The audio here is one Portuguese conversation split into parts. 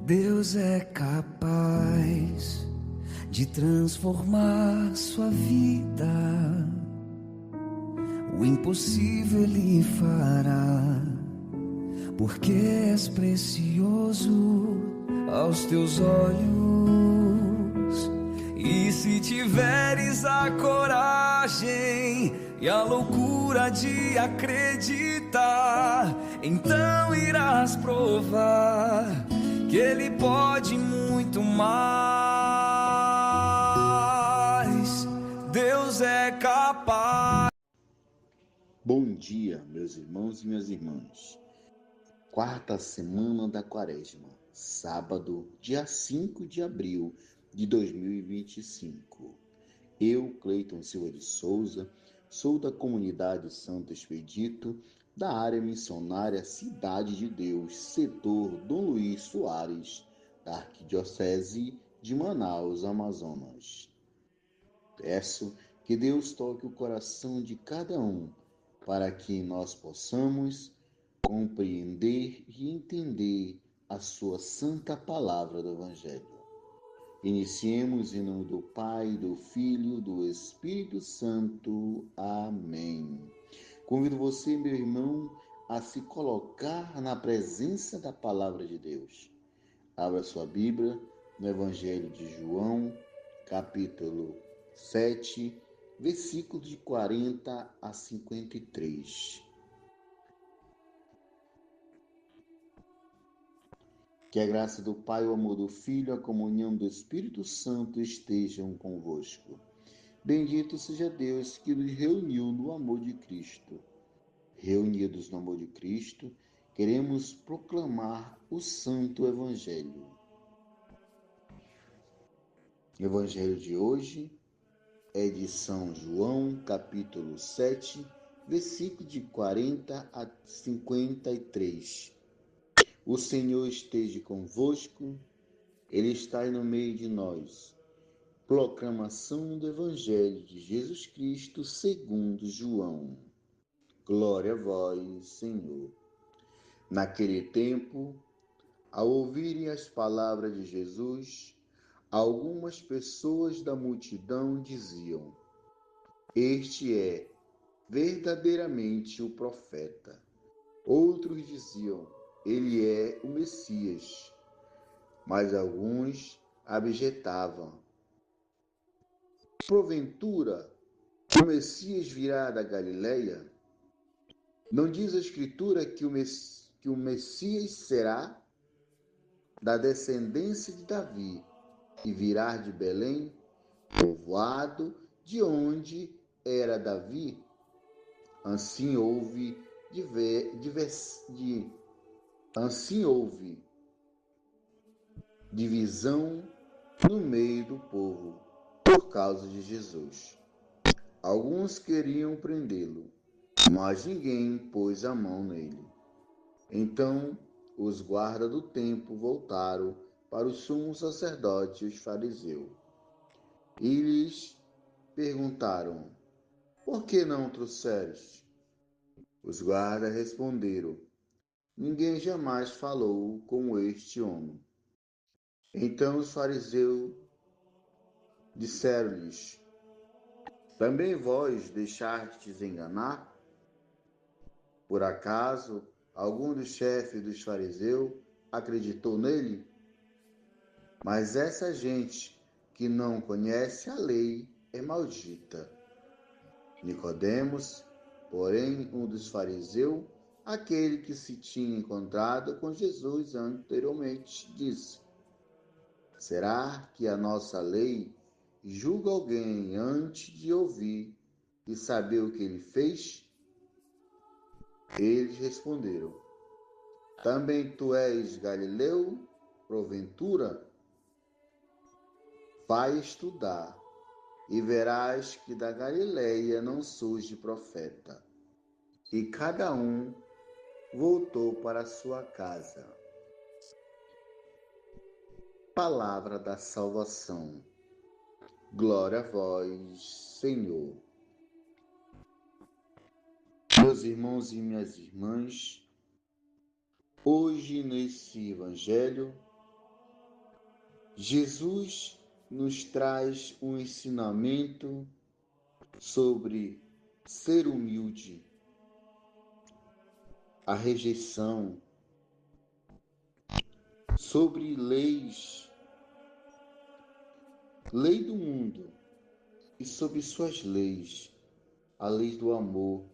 Deus é capaz de transformar sua vida. O impossível Ele fará, porque és precioso aos teus olhos. E se tiveres a coragem e a loucura de acreditar, então irás provar que Ele pode muito mais. Deus é capaz. Bom dia, meus irmãos e minhas irmãs. Quarta semana da Quaresma, sábado, dia 5 de abril de 2025. Eu, Cleiton Silva de Souza, sou da comunidade Santo Expedito, da área missionária Cidade de Deus, setor Dom Luiz Soares, da Arquidiocese de Manaus, Amazonas. Peço que Deus toque o coração de cada um, para que nós possamos compreender e entender a sua santa palavra do Evangelho. Iniciemos em nome do Pai, do Filho e do Espírito Santo. Amém. Convido você, meu irmão, a se colocar na presença da palavra de Deus. Abra sua Bíblia no Evangelho de João, capítulo 7, versículos de 40 a 53. Que a graça do Pai, o amor do Filho, a comunhão do Espírito Santo estejam convosco. Bendito seja Deus que nos reuniu no amor de Cristo. Reunidos no amor de Cristo, queremos proclamar o Santo Evangelho. O Evangelho de hoje é de São João, capítulo 7, versículo de 40 a 53. O Senhor esteja convosco, Ele está no meio de nós. Proclamação do Evangelho de Jesus Cristo segundo João. Glória a vós, Senhor. Naquele tempo, ao ouvirem as palavras de Jesus, algumas pessoas da multidão diziam: Este é verdadeiramente o profeta. Outros diziam: Ele é o Messias. Mas alguns objetavam: Porventura, o Messias virá da Galileia? Não diz a Escritura que o Messias será da descendência de Davi e virá de Belém, povoado de onde era Davi? Assim houve divisão no meio do povo por causa de Jesus. Alguns queriam prendê-lo, mas ninguém pôs a mão nele. Então os guardas do templo voltaram para o sumo sacerdote e os fariseus e lhes perguntaram: Por que não trouxeres? Os guardas responderam: Ninguém jamais falou como este homem. Então os fariseus disseram-lhes: Também vós deixastes enganar? Por acaso algum dos chefes dos fariseus acreditou nele? Mas essa gente que não conhece a lei é maldita. Nicodemos, porém, um dos fariseus, aquele que se tinha encontrado com Jesus anteriormente, disse: Será que a nossa lei julga alguém antes de ouvir e saber o que ele fez? Eles responderam: Também tu és galileu, porventura? Vai estudar, e verás que da Galileia não surge profeta. E cada um voltou para sua casa. Palavra da salvação. Glória a vós, Senhor. Meus irmãos e minhas irmãs, hoje nesse Evangelho Jesus nos traz um ensinamento sobre ser humilde, a rejeição, sobre leis, lei do mundo e sobre suas leis, a lei do amor,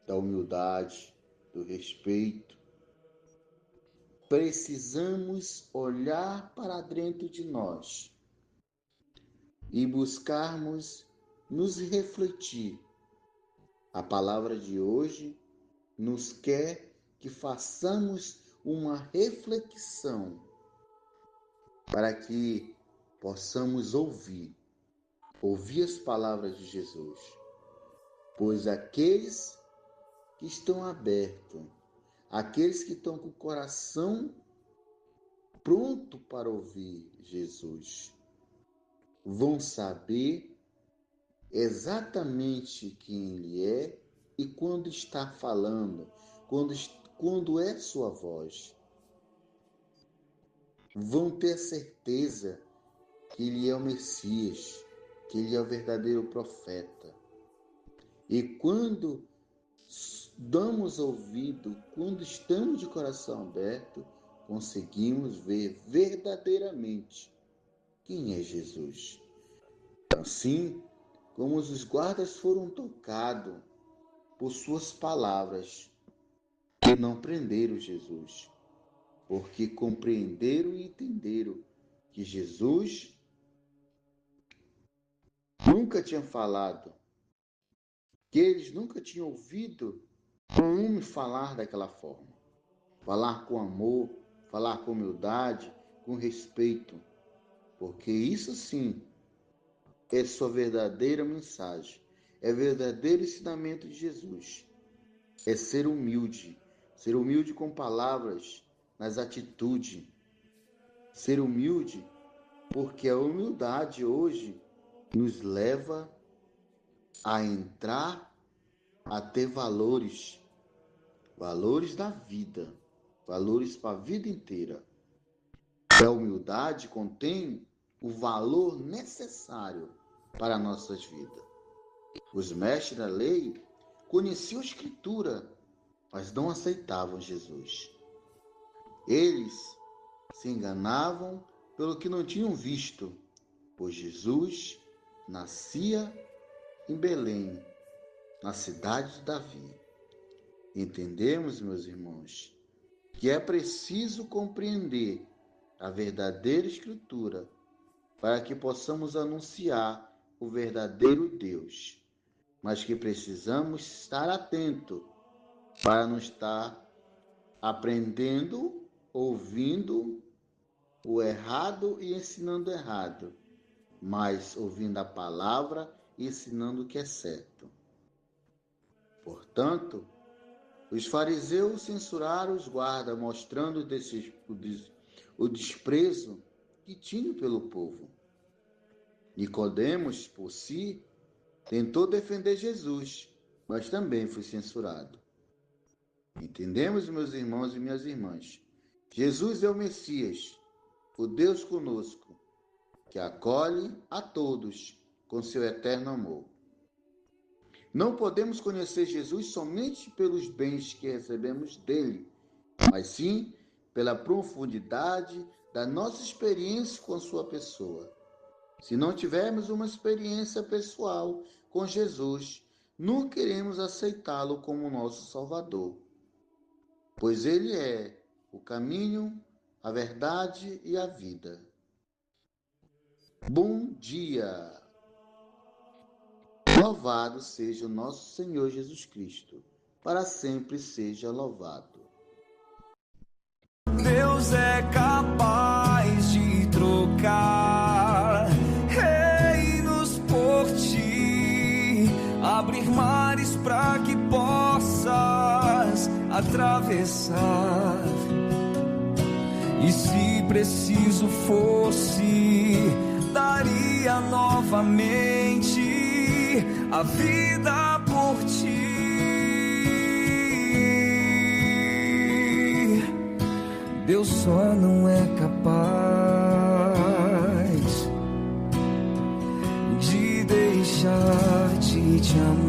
da humildade, do respeito. Precisamos olhar para dentro de nós e buscarmos nos refletir. A palavra de hoje nos quer que façamos uma reflexão para que possamos ouvir as palavras de Jesus. Pois aqueles que estão abertos, aqueles que estão com o coração pronto para ouvir Jesus, vão saber exatamente quem Ele é e quando está falando, quando é sua voz. Vão ter certeza que Ele é o Messias, que Ele é o verdadeiro profeta. E quando damos ouvido, quando estamos de coração aberto, conseguimos ver verdadeiramente quem é Jesus. Assim como os guardas foram tocados por suas palavras e não prenderam Jesus, porque compreenderam e entenderam que Jesus nunca tinha falado, que eles nunca tinham ouvido um homem falar daquela forma. Falar com amor, falar com humildade, com respeito. Porque isso sim é sua verdadeira mensagem. É verdadeiro ensinamento de Jesus. É ser humilde com palavras, nas atitudes. Ser humilde porque a humildade hoje nos leva a entrar, a ter valores da vida, valores para a vida inteira. A humildade contém o valor necessário para nossas vidas. Os mestres da lei conheciam a Escritura, mas não aceitavam Jesus. Eles se enganavam pelo que não tinham visto, pois Jesus nascia em Belém, na cidade de Davi. Entendemos, meus irmãos, que é preciso compreender a verdadeira Escritura para que possamos anunciar o verdadeiro Deus, mas que precisamos estar atentos para não estar aprendendo, ouvindo o errado e ensinando errado, mas ouvindo a palavra e ensinando o que é certo. Portanto, os fariseus censuraram os guardas, mostrando o desprezo que tinham pelo povo. Nicodemos, por si, tentou defender Jesus, mas também foi censurado. Entendemos, meus irmãos e minhas irmãs? Jesus é o Messias, o Deus conosco, que acolhe a todos com seu eterno amor. Não podemos conhecer Jesus somente pelos bens que recebemos dele, mas sim pela profundidade da nossa experiência com a sua pessoa. Se não tivermos uma experiência pessoal com Jesus, não queremos aceitá-lo como nosso Salvador, pois ele é o caminho, a verdade e a vida. Bom dia! Louvado seja o nosso Senhor Jesus Cristo, para sempre seja louvado. Deus é capaz de trocar reinos por ti, abrir mares para que possas atravessar. E se preciso fosse, daria novamente a vida por ti. Deus só não é capaz deixar de te amar.